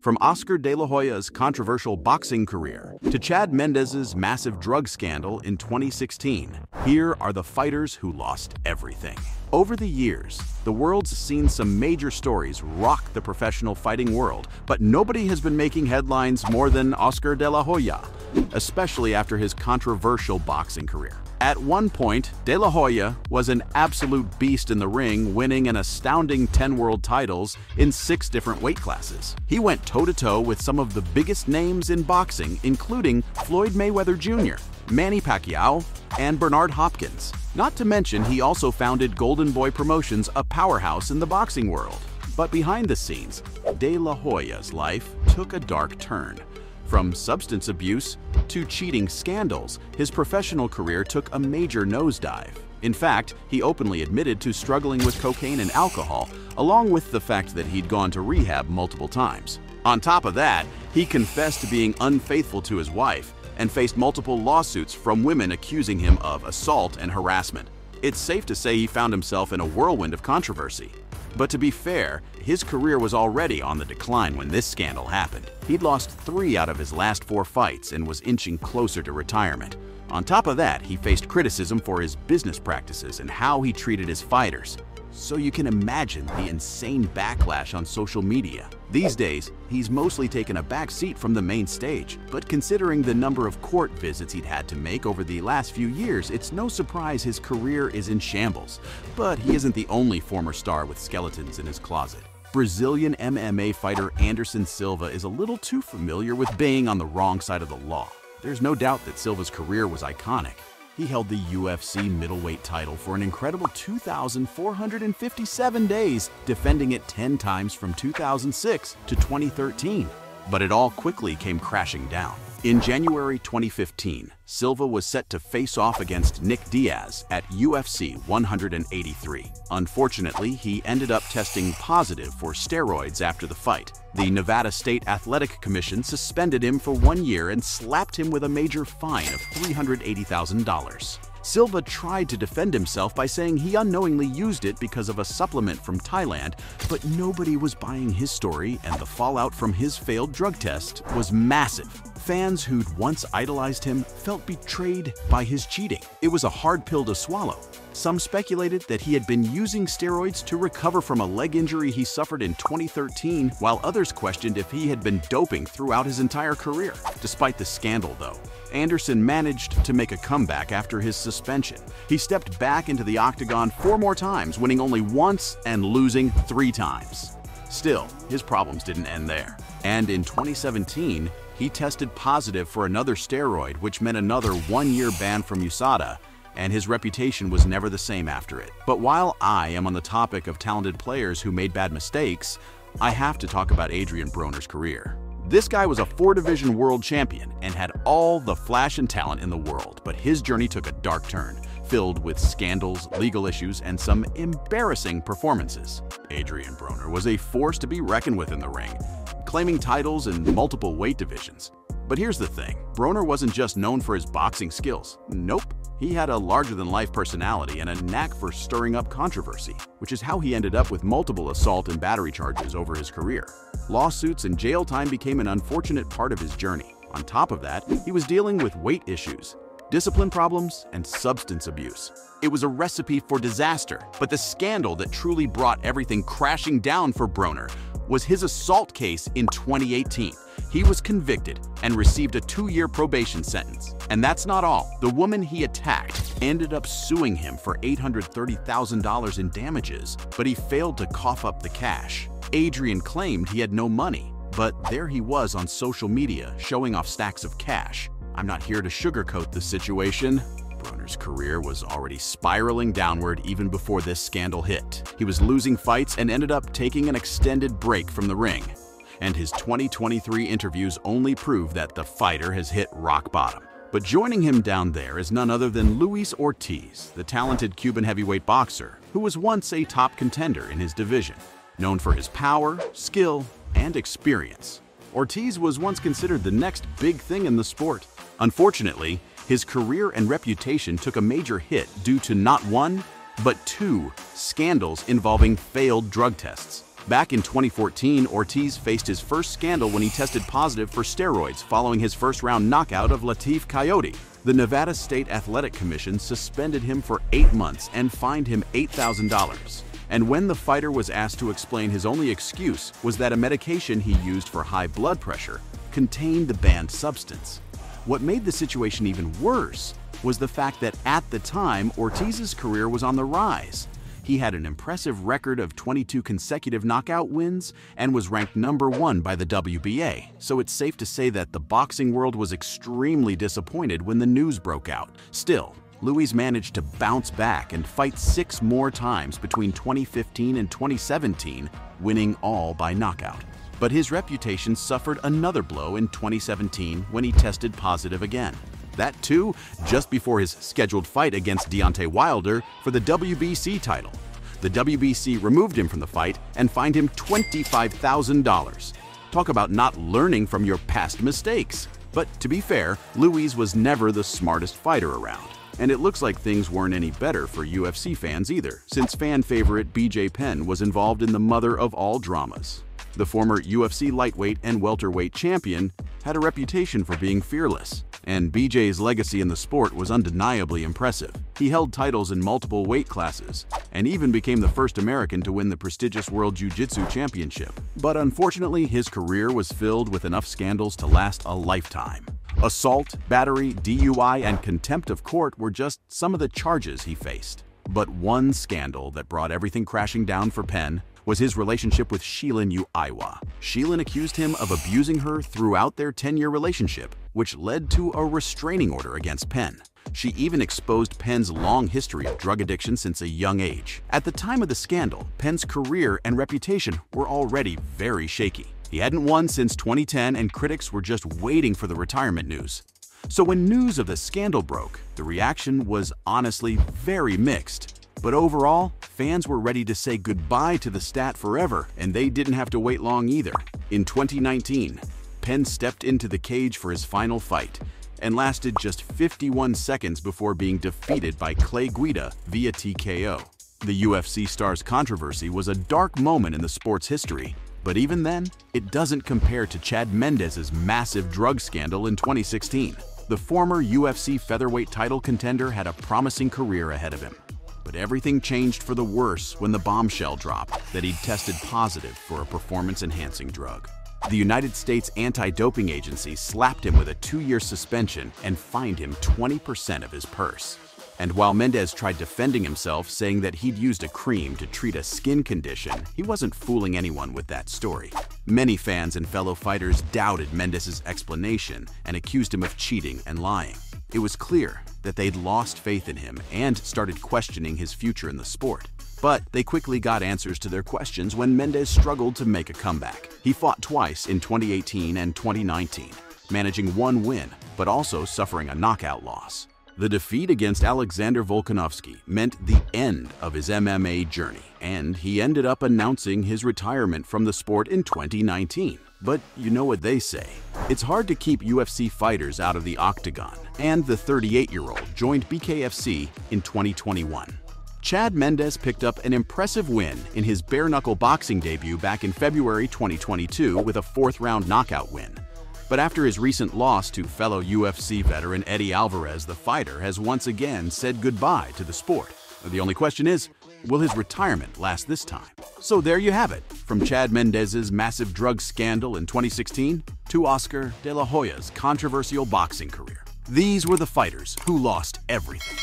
From Oscar De La Hoya's controversial boxing career to Chad Mendez's massive drug scandal in 2016, here are the fighters who lost everything. Over the years, the world's seen some major stories rock the professional fighting world, but nobody has been making headlines more than Oscar De La Hoya, especially after his controversial boxing career. At one point, De La Hoya was an absolute beast in the ring, winning an astounding 10 world titles in 6 different weight classes. He went toe-to-toe with some of the biggest names in boxing, including Floyd Mayweather Jr., Manny Pacquiao, and Bernard Hopkins. Not to mention, he also founded Golden Boy Promotions, a powerhouse in the boxing world. But behind the scenes, De La Hoya's life took a dark turn. From substance abuse to cheating scandals, his professional career took a major nosedive. In fact, he openly admitted to struggling with cocaine and alcohol, along with the fact that he'd gone to rehab multiple times. On top of that, he confessed to being unfaithful to his wife and faced multiple lawsuits from women accusing him of assault and harassment. It's safe to say he found himself in a whirlwind of controversy. But to be fair, his career was already on the decline when this scandal happened. He'd lost 3 out of his last 4 fights and was inching closer to retirement. On top of that, he faced criticism for his business practices and how he treated his fighters. So you can imagine the insane backlash on social media. These days, he's mostly taken a back seat from the main stage, but considering the number of court visits he'd had to make over the last few years, it's no surprise his career is in shambles. But he isn't the only former star with skeletons in his closet. Brazilian MMA fighter Anderson Silva is a little too familiar with being on the wrong side of the law. There's no doubt that Silva's career was iconic. He held the UFC middleweight title for an incredible 2,457 days, defending it 10 times from 2006 to 2013. But it all quickly came crashing down. In January 2015, Silva was set to face off against Nick Diaz at UFC 183. Unfortunately, he ended up testing positive for steroids after the fight. The Nevada State Athletic Commission suspended him for 1 year and slapped him with a major fine of $380,000. Silva tried to defend himself by saying he unknowingly used it because of a supplement from Thailand, but nobody was buying his story, and the fallout from his failed drug test was massive. Fans who'd once idolized him felt betrayed by his cheating. It was a hard pill to swallow. Some speculated that he had been using steroids to recover from a leg injury he suffered in 2013, while others questioned if he had been doping throughout his entire career. Despite the scandal, though, Anderson managed to make a comeback after his suspension. He stepped back into the octagon 4 more times, winning only once and losing 3 times. Still, his problems didn't end there. And in 2017, he tested positive for another steroid, which meant another 1-year ban from USADA, and his reputation was never the same after it. But while I am on the topic of talented players who made bad mistakes, I have to talk about Adrian Broner's career. This guy was a 4-division world champion and had all the flash and talent in the world, but his journey took a dark turn, filled with scandals, legal issues, and some embarrassing performances. Adrian Broner was a force to be reckoned with in the ring, claiming titles in multiple weight divisions. But here's the thing, Broner wasn't just known for his boxing skills. Nope. He had a larger-than-life personality and a knack for stirring up controversy, which is how he ended up with multiple assault and battery charges over his career. Lawsuits and jail time became an unfortunate part of his journey. On top of that, he was dealing with weight issues, discipline problems, and substance abuse. It was a recipe for disaster, but the scandal that truly brought everything crashing down for Broner was his assault case in 2018. He was convicted and received a 2-year probation sentence. And that's not all. The woman he attacked ended up suing him for $830,000 in damages, but he failed to cough up the cash. Adrian claimed he had no money, but there he was on social media showing off stacks of cash. I'm not here to sugarcoat the situation. Broner's career was already spiraling downward even before this scandal hit. He was losing fights and ended up taking an extended break from the ring. And his 2023 interviews only prove that the fighter has hit rock bottom. But joining him down there is none other than Luis Ortiz, the talented Cuban heavyweight boxer who was once a top contender in his division. Known for his power, skill, and experience, Ortiz was once considered the next big thing in the sport. Unfortunately, his career and reputation took a major hit due to not 1, but 2 scandals involving failed drug tests. Back in 2014, Ortiz faced his first scandal when he tested positive for steroids following his first-round knockout of Latif Coyote. The Nevada State Athletic Commission suspended him for 8 months and fined him $8,000. And when the fighter was asked to explain, his only excuse was that a medication he used for high blood pressure contained the banned substance. What made the situation even worse was the fact that at the time, Ortiz's career was on the rise. He had an impressive record of 22 consecutive knockout wins and was ranked #1 by the WBA, so it's safe to say that the boxing world was extremely disappointed when the news broke out. Still, Luis managed to bounce back and fight 6 more times between 2015 and 2017, winning all by knockout. But his reputation suffered another blow in 2017 when he tested positive again. That too, just before his scheduled fight against Deontay Wilder for the WBC title. The WBC removed him from the fight and fined him $25,000. Talk about not learning from your past mistakes. But to be fair, Luis was never the smartest fighter around. And it looks like things weren't any better for UFC fans either, since fan favorite BJ Penn was involved in the mother of all dramas. The former UFC lightweight and welterweight champion had a reputation for being fearless, and BJ's legacy in the sport was undeniably impressive. He held titles in multiple weight classes, and even became the first American to win the prestigious World Jiu-Jitsu Championship. But unfortunately, his career was filled with enough scandals to last a lifetime. Assault, battery, DUI, and contempt of court were just some of the charges he faced. But one scandal that brought everything crashing down for Penn was his relationship with Shilen Uiwa. Shilen accused him of abusing her throughout their 10-year relationship, which led to a restraining order against Penn. She even exposed Penn's long history of drug addiction since a young age. At the time of the scandal, Penn's career and reputation were already very shaky. He hadn't won since 2010, and critics were just waiting for the retirement news. So when news of the scandal broke, the reaction was honestly very mixed. But overall, fans were ready to say goodbye to the stat forever, and they didn't have to wait long either. In 2019, Penn stepped into the cage for his final fight and lasted just 51 seconds before being defeated by Clay Guida via TKO. The UFC star's controversy was a dark moment in the sport's history, but even then, it doesn't compare to Chad Mendes's massive drug scandal in 2016. The former UFC featherweight title contender had a promising career ahead of him. But everything changed for the worse when the bombshell dropped that he'd tested positive for a performance-enhancing drug. The United States Anti-Doping Agency slapped him with a 2-year suspension and fined him 20% of his purse. And while Mendes tried defending himself, saying that he'd used a cream to treat a skin condition, he wasn't fooling anyone with that story. Many fans and fellow fighters doubted Mendes's explanation and accused him of cheating and lying. It was clear that they'd lost faith in him and started questioning his future in the sport. But they quickly got answers to their questions when Mendes struggled to make a comeback. He fought twice in 2018 and 2019, managing 1 win, but also suffering a knockout loss. The defeat against Alexander Volkanovski meant the end of his MMA journey, and he ended up announcing his retirement from the sport in 2019. But you know what they say. It's hard to keep UFC fighters out of the octagon, and the 38-year-old joined BKFC in 2021. Chad Mendes picked up an impressive win in his bare-knuckle boxing debut back in February 2022 with a 4th-round knockout win. But after his recent loss to fellow UFC veteran Eddie Alvarez, the fighter has once again said goodbye to the sport. The only question is, will his retirement last this time? So there you have it, from Chad Mendes's massive drug scandal in 2016 to Oscar De La Hoya's controversial boxing career. These were the fighters who lost everything.